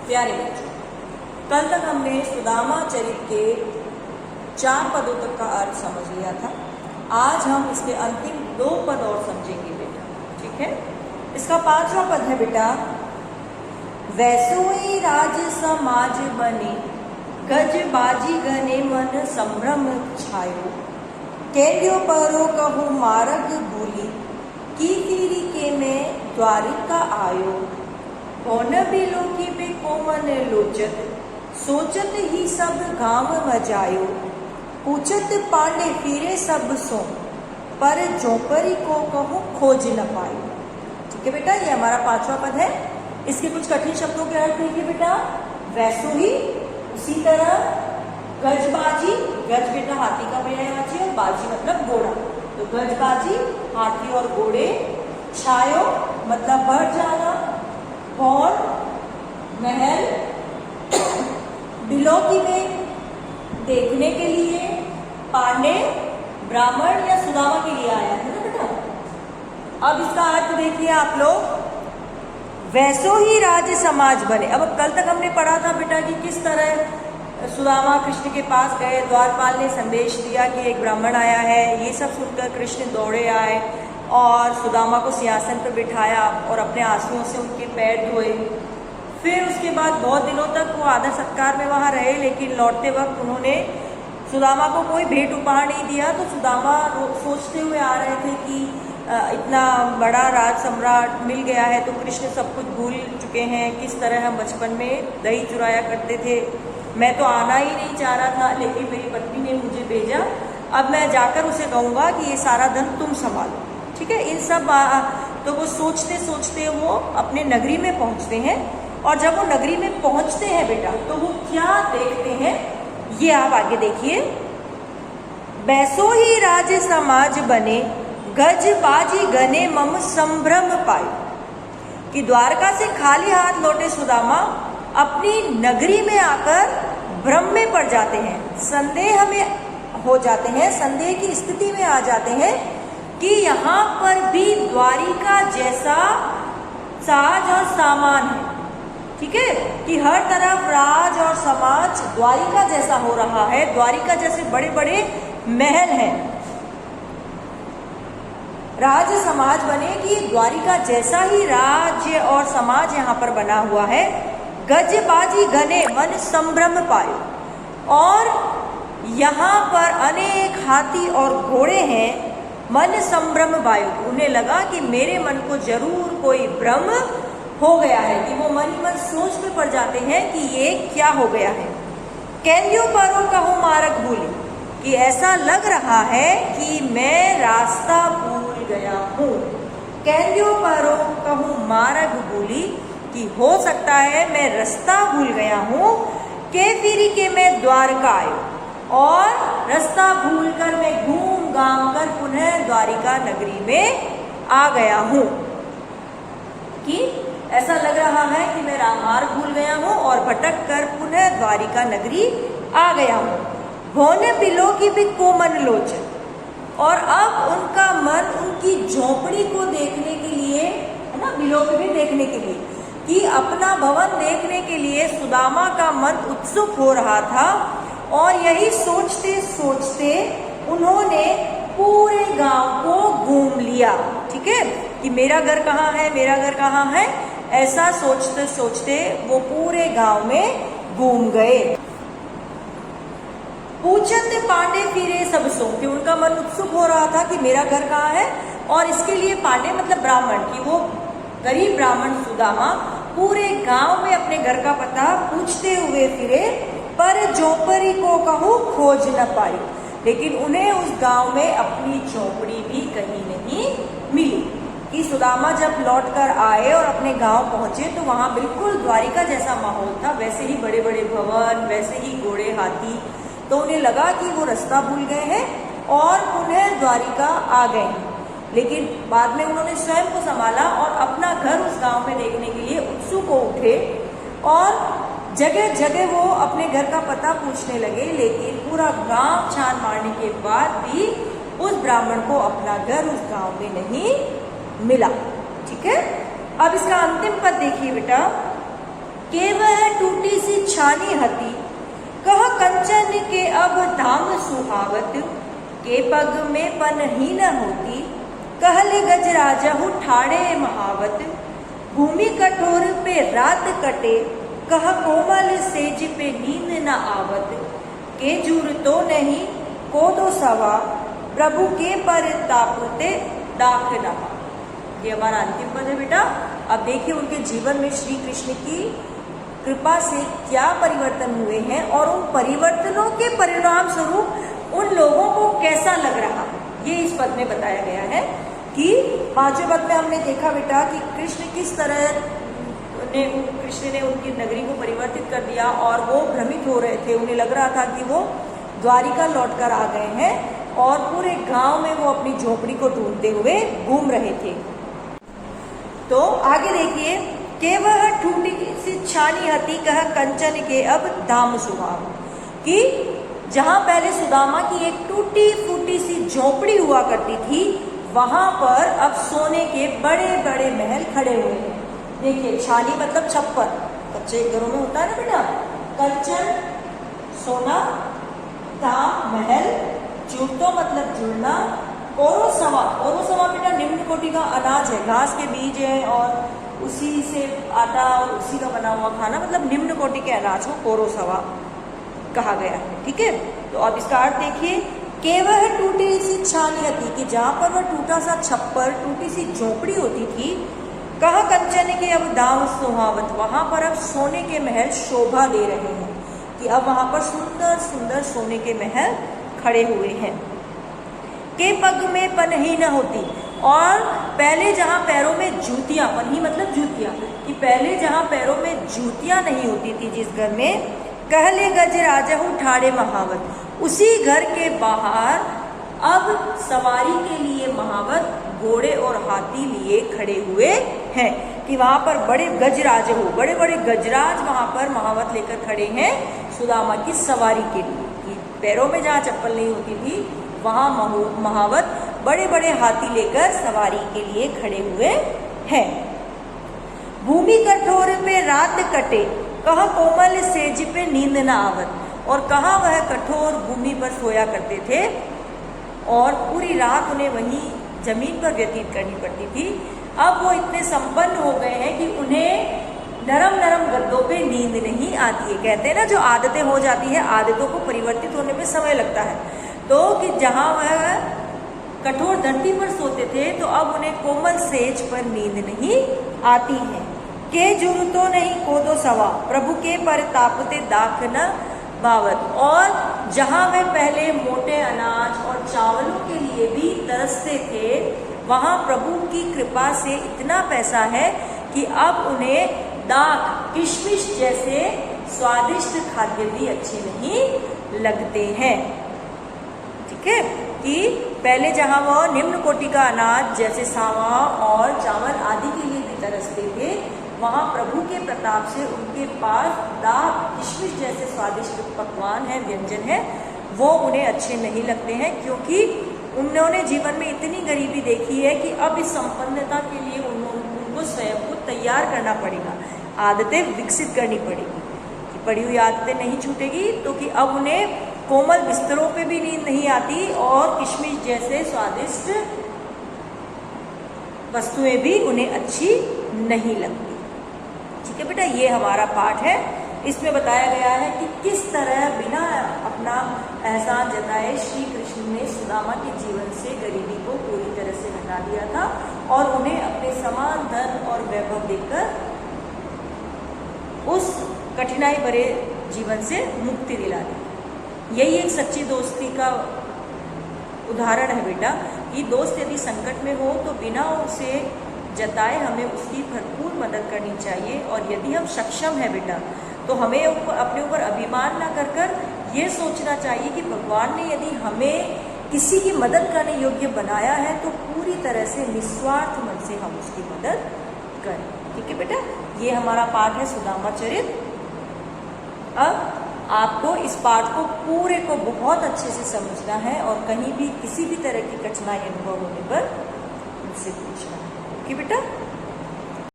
प्यारे बच्चों, कल तक हमने सुदामा चरित के 4 पदों तक का अर्थ समझ लिया था। आज हम इसके अंतिम 2 पद और समझेंगे बेटा, ठीक है। इसका 5वां पद है बेटा, वैसोई राज समाज बने, गज बाजी गने मन संभ्रम छायो, केल्यो परो कहूँ मार्ग भूली, की तीरी के में द्वारिका आयो, कौन बिलो की बे कोमन लोचत, सोचत ही सब गांव मजायो, पूछत पांडे फिरे सब सो, पर जोपरी को कहूँ खोज न पायो। ठीक है बेटा, ये हमारा 5वां पद है। इसके कुछ कठिन शब्दों के अर्थ देखिए बेटा, वैसो ही, उसी तरह, गजबाजी, गज बेटा हाथी का पर्यायवाची और बाजी मतलब घोड़ा, तो गजबाजी हाथी और घोड़े, छायो मतलब बढ़ जाना, कौन महल, बिलोकी में देखने के लिए, पांडे ब्राह्मण या सुदामा के लिए आया है ना बेटा। अब इसका अर्थ देखिए आप लोग, वैसो ही राज्य समाज बने। अब कल तक हमने पढ़ा था बेटा कि किस तरह सुदामा कृष्ण के पास गए, द्वारपाल ने संदेश दिया कि एक ब्राह्मण आया है। ये सब सुनकर कृष्ण दौड़े आए और सुदामा को सिंहासन पर बिठाया और अपने आंसुओं से उनके पैर धोए। फिर उसके बाद बहुत दिनों तक वो आदर सत्कार में वहाँ रहे, लेकिन लौटते वक्त उन्होंने सुदामा को कोई भेंट उपहार नहीं दिया। तो सुदामा सोचते हुए आ रहे थे कि इतना बड़ा राज सम्राट मिल गया है तो कृष्ण सब कुछ भूल चुके हैं, किस तरह हम बचपन में दही चुराया करते थे। मैं तो आना ही नहीं चाह रहा था, लेकिन मेरी पत्नी ने मुझे भेजा। अब मैं जाकर उसे कहूँगा कि ये सारा धन तुम संभालो। ठीक है, इन सब तो वो सोचते सोचते वो अपने नगरी में पहुँचते हैं। और जब वो नगरी में पहुँचते हैं बेटा, तो वो क्या देखते हैं ये आप आगे देखिए। बैसो ही राज समाज बने, गज बाजी गने मम संभ्रम पाए, कि द्वारका से खाली हाथ लौटे सुदामा अपनी नगरी में आकर भ्रम में पड़ जाते हैं, संदेह में हो जाते हैं, संदेह की स्थिति में आ जाते हैं कि यहाँ पर भी द्वारिका जैसा साज और सामान है। ठीक है, कि हर तरफ राज और समाज द्वारिका जैसा हो रहा है, द्वारिका जैसे बड़े बड़े महल हैं। राज समाज बने कि द्वारिका जैसा ही राज्य और समाज यहाँ पर बना हुआ है। गजबाजी गने मन संभ्रम पायो, और यहाँ पर अनेक हाथी और घोड़े हैं। मन संभ्रम पायो, उन्हें लगा कि मेरे मन को जरूर कोई भ्रम हो गया है, कि वो मन ही मन सोच में पड़ जाते हैं कि ये क्या हो गया है। कैल्यो परो कहूँ मार्ग भूली, कि ऐसा लग रहा है कि मैं रास्ता भूल गया हूँ। कैल्यो परो कहूँ मार्ग भूली, कि हो सकता है मैं रास्ता भूल गया हूँ। के फिरी के मैं द्वारका आयो, और रास्ता भूलकर मैं घूम घाम कर पुनः द्वारिका नगरी में आ गया हूँ। कि ऐसा लग रहा है कि मैं मार्ग भूल गया हूँ और भटक कर पुनः द्वारिका नगरी आ गया हूँ। होने बिलो की भी कोमन लोचन, और अब उनका मन उनकी झोपड़ी को देखने के लिए, है ना, बिलो की भी देखने के लिए, कि अपना भवन देखने के लिए सुदामा का मन उत्सुक हो रहा था। और यही सोचते सोचते उन्होंने पूरे गांव को घूम लिया। ठीक है, कि मेरा घर कहाँ है, मेरा घर कहाँ है, ऐसा सोचते सोचते वो पूरे गांव में घूम गए। पूछत पांडे फिरे सब सो, कि उनका मन उत्सुक हो रहा था कि मेरा घर कहाँ है। और इसके लिए पांडे मतलब ब्राह्मण, कि वो गरीब ब्राह्मण सुदामा पूरे गांव में अपने घर का पता पूछते हुए फिरे, पर झोपड़ी को कहूँ खोज न पाई, लेकिन उन्हें उस गांव में अपनी झोपड़ी भी कहीं नहीं मिली। कि सुदामा जब लौट कर आए और अपने गांव पहुंचे तो वहां बिल्कुल द्वारिका जैसा माहौल था, वैसे ही बड़े बड़े भवन, वैसे ही घोड़े हाथी। तो उन्हें लगा कि वो रास्ता भूल गए हैं और पुनः द्वारिका आ गए हैं। लेकिन बाद में उन्होंने स्वयं को संभाला और अपना घर उस गांव में देखने के लिए उत्सुक हो उठे, और जगह जगह वो अपने घर का पता पूछने लगे। लेकिन पूरा गांव छान मारने के बाद भी उस ब्राह्मण को अपना घर उस गांव में नहीं मिला। ठीक है, अब इसका अंतिम पद देखिए बेटा, के वह टूटी सी छानी हती, कह कंचन के अब धाम सुहावत, के पग में पन ही न होती, कहले गजराजहु ठाड़े महावत, भूमि कठोर पे रात कटे, कह कोमल सेज पे नींद न आवत, के जूर तो नहीं को दो सवा, प्रभु के पर तापते दाख नहा। ये हमारा अंतिम पद है बेटा। अब देखिए उनके जीवन में श्री कृष्ण की कृपा से क्या परिवर्तन हुए हैं और उन परिवर्तनों के परिणाम स्वरूप उन लोगों को कैसा लग रहा है, ये इस पद में बताया गया है। कि पांचवें पद में हमने देखा बेटा कि कृष्ण किस तरह कृष्ण ने उनकी नगरी को परिवर्तित कर दिया और वो भ्रमित हो रहे थे, उन्हें लग रहा था कि वो द्वारिका लौटकर आ गए हैं और पूरे गांव में वो अपनी झोपड़ी को ढूंढते हुए घूम रहे थे। तो आगे देखिए, के वह टूटी सी छानी हती, कह कंचन के अब धाम सुहाव, कि जहां पहले सुदामा की एक टूटी फूटी सी झोपड़ी हुआ करती थी, वहां पर अब सोने के बड़े बड़े महल खड़े हुए हैं। देखिए छानी मतलब छप्पर, कच्चे घरों में होता है ना बेटा। कंचन सोना, धाम महल, जुड़तो मतलब जुड़ना, कोरोसवा, कोरोसवा बेटा निम्न कोटि का अनाज है, घास के बीज है और उसी से आटा और उसी का बना हुआ खाना, मतलब निम्न कोटि के अनाज को कोरोसवा कहा गया है। ठीक है, तो अब इसका अर्थ देखिए, के वह टूटी सी छानी हती, कि जहां पर वह टूटा सा छप्पर, टूटी सी झोपड़ी होती थी, कहा कंचन के अब दाम सुहावत, वहां पर अब सोने के महल शोभा दे रहे हैं, कि अब वहां पर सुंदर सुंदर सोने के महल खड़े हुए हैं। के पग में पनही न होती, और पहले जहां पैरों में जूतियां, पनही मतलब जूतियां, कि पहले जहां पैरों में जूतियां नहीं होती थी जिस घर में, कहले गजराजहु ठाड़े महावत, उसी घर के बाहर अब सवारी के लिए महावत घोड़े और हाथी लिए खड़े हुए हैं। कि वहां पर बड़े गजराज हो, बड़े बड़े गजराज वहां पर महावत लेकर खड़े हैं सुदामा की सवारी के लिए। कि पैरों में जहां चप्पल नहीं होती थी वहां महावत बड़े बड़े हाथी लेकर सवारी के लिए खड़े हुए हैं। भूमि कठोर पे रात कटे, कहा कोमल सेज पे नींद न आवत, और कहा वह कठोर भूमि पर सोया करते थे और पूरी रात उन्हें वहीं जमीन पर व्यतीत करनी पड़ती थी। अब वो इतने संपन्न हो गए हैं कि उन्हें नरम नरम गद्दों पे नींद नहीं आती है। कहते हैं ना, जो आदतें हो जाती है, आदतों को परिवर्तित होने में समय लगता है। तो कि जहां वह कठोर धरती पर सोते थे, तो अब उन्हें कोमल सेज पर नींद नहीं आती है। के जुरुतो नहीं कोदो सवा, प्रभु के पर तापते दाख न बावत, और जहां वे पहले मोटे अनाज और चावलों के लिए भी तरसते थे, वहां प्रभु की कृपा से इतना पैसा है कि अब उन्हें दाख, किशमिश जैसे स्वादिष्ट खाद्य भी अच्छे नहीं लगते हैं। ठीक है, कि पहले जहां वह निम्न कोटि का अनाज जैसे सावा और चावल आदि के लिए भी तरसते थे, वहां प्रभु के प्रताप से उनके पास दाख, किशमिश जैसे स्वादिष्ट पकवान है, व्यंजन है, वो उन्हें अच्छे नहीं लगते हैं, क्योंकि उन्होंने जीवन में इतनी गरीबी देखी है कि अब इस संपन्नता के लिए उनको स्वयं को तैयार करना पड़ेगा, आदतें विकसित करनी पड़ेगी। कि पड़ी हुई आदतें नहीं छूटेगी, तो कि अब उन्हें कोमल बिस्तरों पे भी नींद नहीं आती और किशमिश जैसे स्वादिष्ट वस्तुएं भी उन्हें अच्छी नहीं लगती। ठीक है बेटा, ये हमारा पाठ है। इसमें बताया गया है कि किस तरह बिना अपना एहसान जताए श्री कृष्ण ने सुदामा के जीवन से गरीबी को पूरी तरह से हटा दिया था और उन्हें अपने समान धन और वैभव देकर उस कठिनाई भरे जीवन से मुक्ति दिला दी। यही एक सच्ची दोस्ती का उदाहरण है बेटा, कि दोस्त यदि संकट में हो तो बिना उसे जताए हमें उसकी भरपूर मदद करनी चाहिए, और यदि हम सक्षम हैं बेटा तो हमें अपने ऊपर अभिमान ना कर कर ये सोचना चाहिए कि भगवान ने यदि हमें किसी की मदद करने योग्य बनाया है तो पूरी तरह से निस्वार्थ मन से हम उसकी मदद करें। ठीक है बेटा, ये हमारा पाठ है सुदामा चरित। अब आपको इस पाठ को पूरे को बहुत अच्छे से समझना है और कहीं भी किसी भी तरह की कठिनाई अनुभव होने पर मुझसे पूछना है। ओके बेटा।